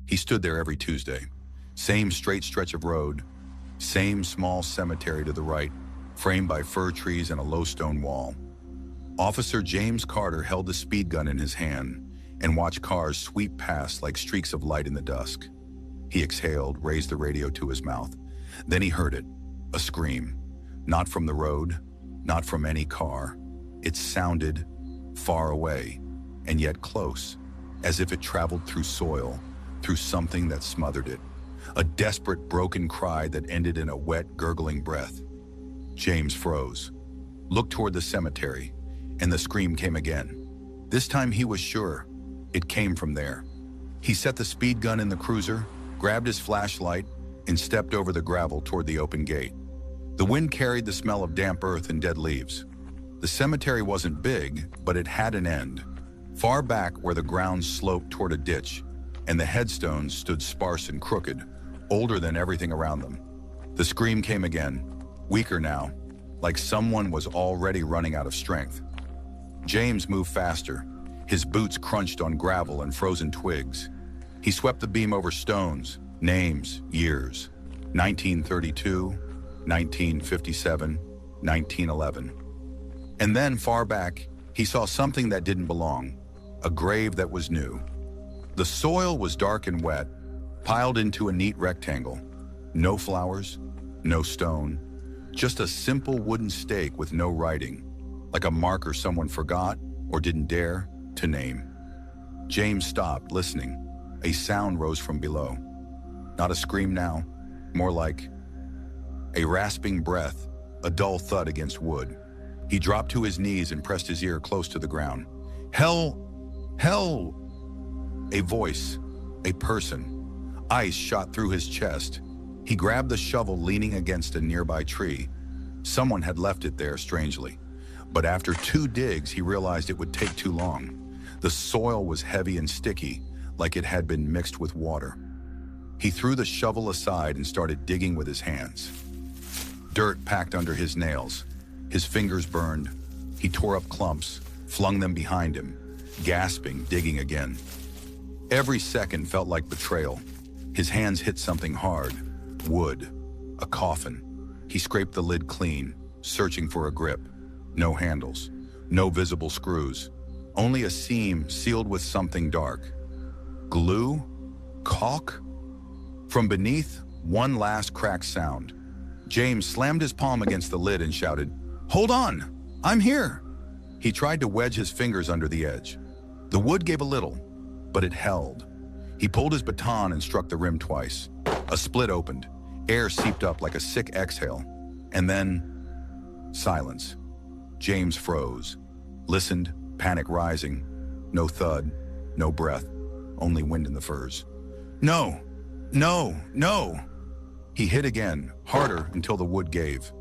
He stood there every Tuesday. Same straight stretch of road, same small cemetery to the right, framed by fir trees and a low stone wall. Officer James Carter held the speed gun in his hand and watched cars sweep past like streaks of light in the dusk. He exhaled, raised the radio to his mouth. Then he heard it, a scream. Not from the road, not from any car. It sounded far away, and yet close, as if it traveled through soil, through something that smothered it. A desperate, broken cry that ended in a wet, gurgling breath. James froze, looked toward the cemetery, and the scream came again. This time he was sure it came from there. He set the speed gun in the cruiser, grabbed his flashlight, and stepped over the gravel toward the open gate. The wind carried the smell of damp earth and dead leaves. The cemetery wasn't big, but it had an end. Far back where the ground sloped toward a ditch, and the headstones stood sparse and crooked, older than everything around them. The scream came again, weaker now, like someone was already running out of strength. James moved faster. His boots crunched on gravel and frozen twigs. He swept the beam over stones, names, years. 1932, 1957, 1911. And then, far back, he saw something that didn't belong, a grave that was new. The soil was dark and wet, piled into a neat rectangle. No flowers, no stone, just a simple wooden stake with no writing, like a marker someone forgot or didn't dare to name. James stopped, listening. A sound rose from below. Not a scream now, more like a rasping breath, a dull thud against wood. He dropped to his knees and pressed his ear close to the ground. Hell! Hell! A voice, a person. Ice shot through his chest. He grabbed the shovel leaning against a nearby tree. Someone had left it there, strangely. But after 2 digs, he realized it would take too long. The soil was heavy and sticky, like it had been mixed with water. He threw the shovel aside and started digging with his hands. Dirt packed under his nails. His fingers burned. He tore up clumps, flung them behind him, gasping, digging again. Every second felt like betrayal. His hands hit something hard. Wood. A coffin. He scraped the lid clean, searching for a grip. No handles. No visible screws. Only a seam sealed with something dark. Glue? Caulk? From beneath, one last cracked sound. James slammed his palm against the lid and shouted, "Hold on! I'm here!" He tried to wedge his fingers under the edge. The wood gave a little, but it held. He pulled his baton and struck the rim twice. A split opened. Air seeped up like a sick exhale. And then, silence. James froze. Listened, panic rising. No thud, no breath, only wind in the firs. No! No! No! He hit again, harder until the wood gave.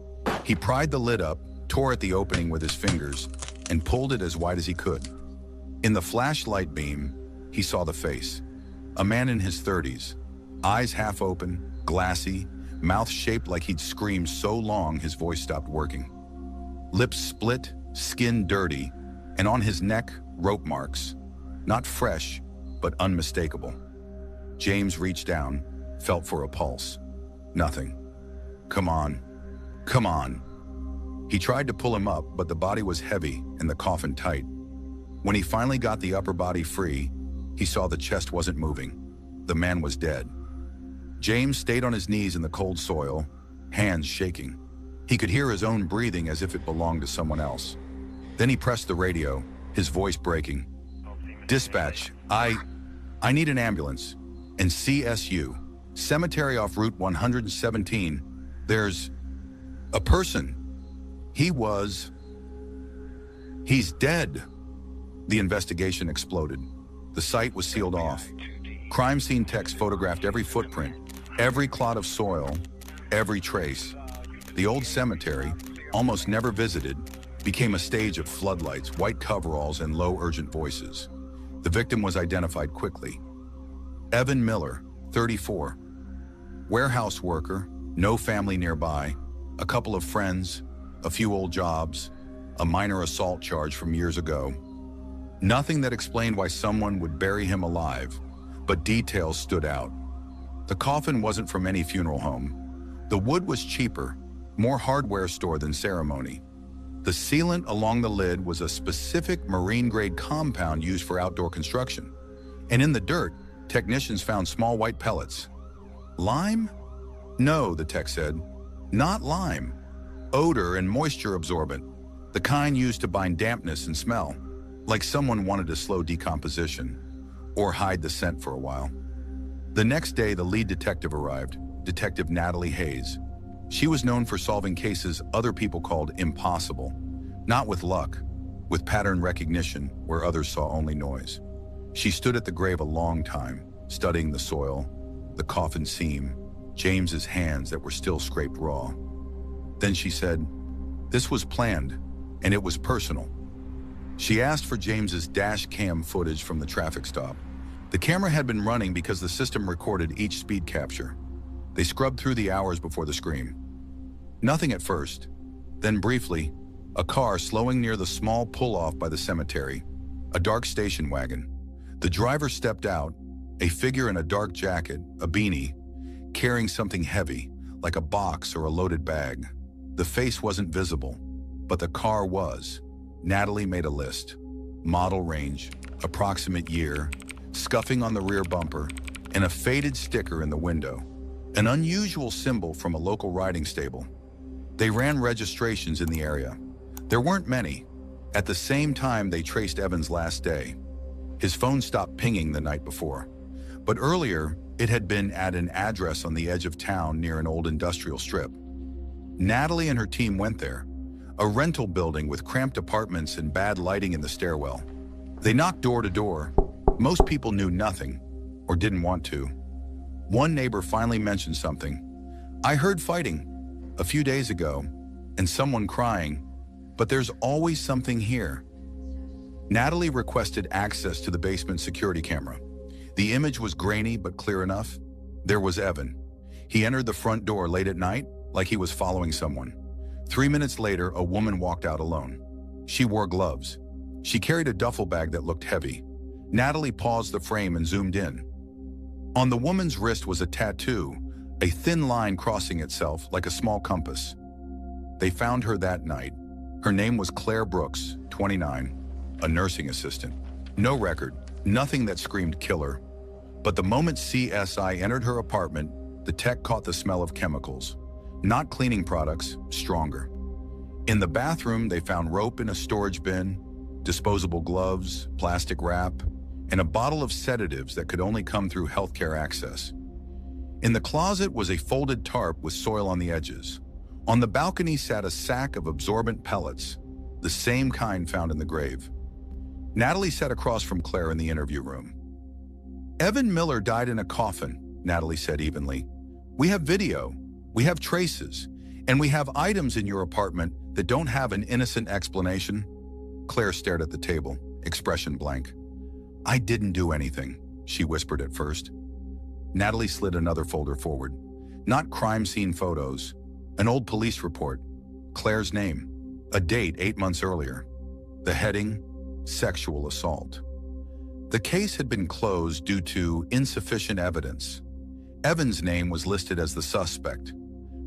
He pried the lid up, tore at the opening with his fingers, and pulled it as wide as he could. In the flashlight beam, he saw the face. A man in his 30s, eyes half open, glassy, mouth shaped like he'd screamed so long his voice stopped working. Lips split, skin dirty, and on his neck, rope marks. Not fresh, but unmistakable. James reached down, felt for a pulse. Nothing. Come on. Come on. He tried to pull him up, but the body was heavy and the coffin tight. When he finally got the upper body free, he saw the chest wasn't moving. The man was dead. James stayed on his knees in the cold soil, hands shaking. He could hear his own breathing as if it belonged to someone else. Then he pressed the radio, his voice breaking. "Dispatch, I need an ambulance. And CSU, cemetery off Route 117. There's a person. He's dead." The investigation exploded. The site was sealed off. Crime scene techs photographed every footprint, every clot of soil, every trace. The old cemetery, almost never visited, became a stage of floodlights, white coveralls, and low, urgent voices. The victim was identified quickly. Evan Miller, 34. Warehouse worker, no family nearby, a couple of friends, a few old jobs, a minor assault charge from years ago. Nothing that explained why someone would bury him alive, but details stood out. The coffin wasn't from any funeral home. The wood was cheaper, more hardware store than ceremony. The sealant along the lid was a specific marine-grade compound used for outdoor construction. And in the dirt, technicians found small white pellets. Lime? No, the tech said. Not lime. Odor and moisture absorbent, the kind used to bind dampness and smell, like someone wanted to slow decomposition or hide the scent for a while. The next day, the lead detective arrived, Detective Natalie Hayes. She was known for solving cases other people called impossible, not with luck, with pattern recognition where others saw only noise. She stood at the grave a long time, studying the soil, the coffin seam, James's hands that were still scraped raw. Then she said, "This was planned, and it was personal." She asked for James's Dashcam footage from the traffic stop. The camera had been running because the system recorded each speed capture. They scrubbed through the hours before the scream. Nothing at first. Then briefly, a car slowing near the small pull-off by the cemetery, a dark station wagon. The driver stepped out, a figure in a dark jacket, a beanie, carrying something heavy, like a box or a loaded bag. The face wasn't visible, but the car was. Natalie made a list. Model range, approximate year, scuffing on the rear bumper, and a faded sticker in the window. An unusual symbol from a local riding stable. They ran registrations in the area. There weren't many. At the same time, they traced Evan's last day. His phone stopped pinging the night before. But earlier, it had been at an address on the edge of town near an old industrial strip. Natalie and her team went there, a rental building with cramped apartments and bad lighting in the stairwell. They knocked door to door. Most people knew nothing, or didn't want to. One neighbor finally mentioned something. "I heard fighting a few days ago, and someone crying, but there's always something here." Natalie requested access to the basement security camera. The image was grainy but clear enough. There was Evan. He entered the front door late at night, like he was following someone. 3 minutes later, a woman walked out alone. She wore gloves. She carried a duffel bag that looked heavy. Natalie paused the frame and zoomed in. On the woman's wrist was a tattoo, a thin line crossing itself like a small compass. They found her that night. Her name was Claire Brooks, 29, a nursing assistant. No record, nothing that screamed killer. But the moment CSI entered her apartment, the tech caught the smell of chemicals. Not cleaning products, stronger. In the bathroom, they found rope in a storage bin, disposable gloves, plastic wrap, and a bottle of sedatives that could only come through healthcare access. In the closet was a folded tarp with soil on the edges. On the balcony sat a sack of absorbent pellets, the same kind found in the grave. Natalie sat across from Claire in the interview room. "Evan Miller died in a coffin," Natalie said evenly. "We have video, we have traces, and we have items in your apartment that don't have an innocent explanation." Claire stared at the table, expression blank. "I didn't do anything," she whispered at first. Natalie slid another folder forward. Not crime scene photos, an old police report, Claire's name, a date 8 months earlier. The heading, sexual assault. The case had been closed due to insufficient evidence. Evan's name was listed as the suspect.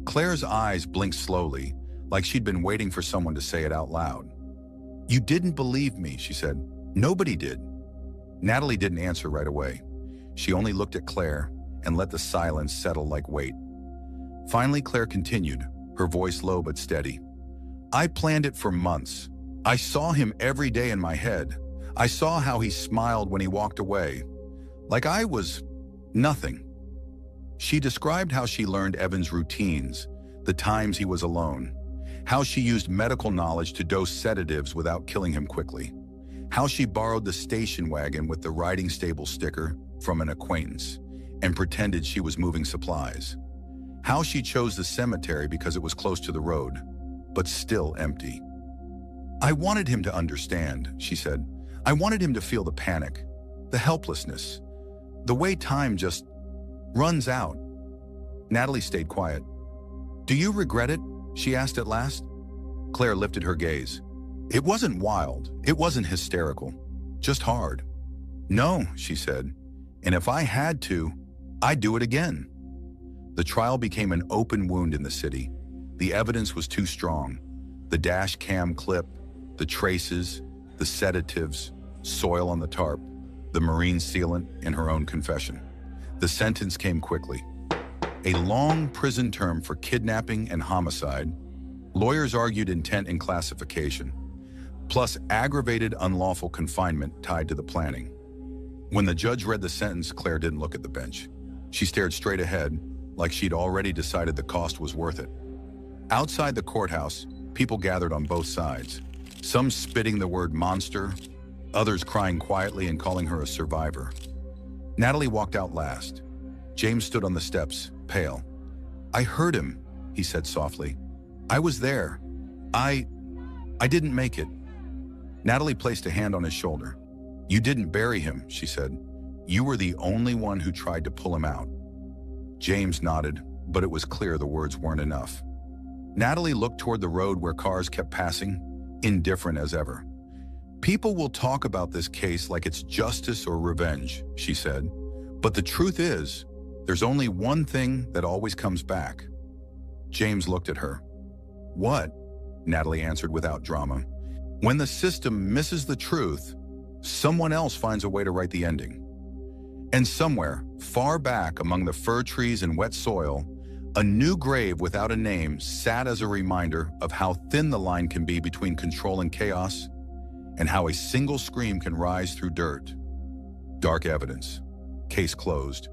Claire's eyes blinked slowly, like she'd been waiting for someone to say it out loud. "You didn't believe me," she said. "Nobody did." Natalie didn't answer right away. She only looked at Claire and let the silence settle like weight. Finally, Claire continued, her voice low but steady. "I planned it for months. I saw him every day in my head. I saw how he smiled when he walked away. Like I was nothing." She described how she learned Evan's routines, the times he was alone, how she used medical knowledge to dose sedatives without killing him quickly, how she borrowed the station wagon with the riding stable sticker from an acquaintance and pretended she was moving supplies, how she chose the cemetery because it was close to the road, but still empty. "I wanted him to understand," she said. "I wanted him to feel the panic, the helplessness, the way time just runs out." Natalie stayed quiet. "Do you regret it?" she asked at last. Claire lifted her gaze. "It wasn't wild. It wasn't hysterical. Just hard." "No," she said. And if I had to, I'd do it again. The trial became an open wound in the city. The evidence was too strong. The dash cam clip, the traces, the sedatives, soil on the tarp, the marine sealant in her own confession. The sentence came quickly. A long prison term for kidnapping and homicide. Lawyers argued intent and classification, plus aggravated unlawful confinement tied to the planning. When the judge read the sentence, Claire didn't look at the bench. She stared straight ahead, like she'd already decided the cost was worth it. Outside the courthouse, people gathered on both sides, some spitting the word monster, others crying quietly and calling her a survivor. Natalie walked out last. James stood on the steps, pale. "I heard him," he said softly. "I was there. I didn't make it." Natalie placed a hand on his shoulder. "You didn't bury him," she said. "You were the only one who tried to pull him out." James nodded, but it was clear the words weren't enough. Natalie looked toward the road where cars kept passing, indifferent as ever. "People will talk about this case like it's justice or revenge," she said. "But the truth is, there's only one thing that always comes back." James looked at her. "What?" Natalie answered without drama. "When the system misses the truth, someone else finds a way to write the ending." And somewhere, far back among the fir trees and wet soil, a new grave without a name sat as a reminder of how thin the line can be between control and chaos, and how a single scream can rise through dirt. Dark evidence. Case closed.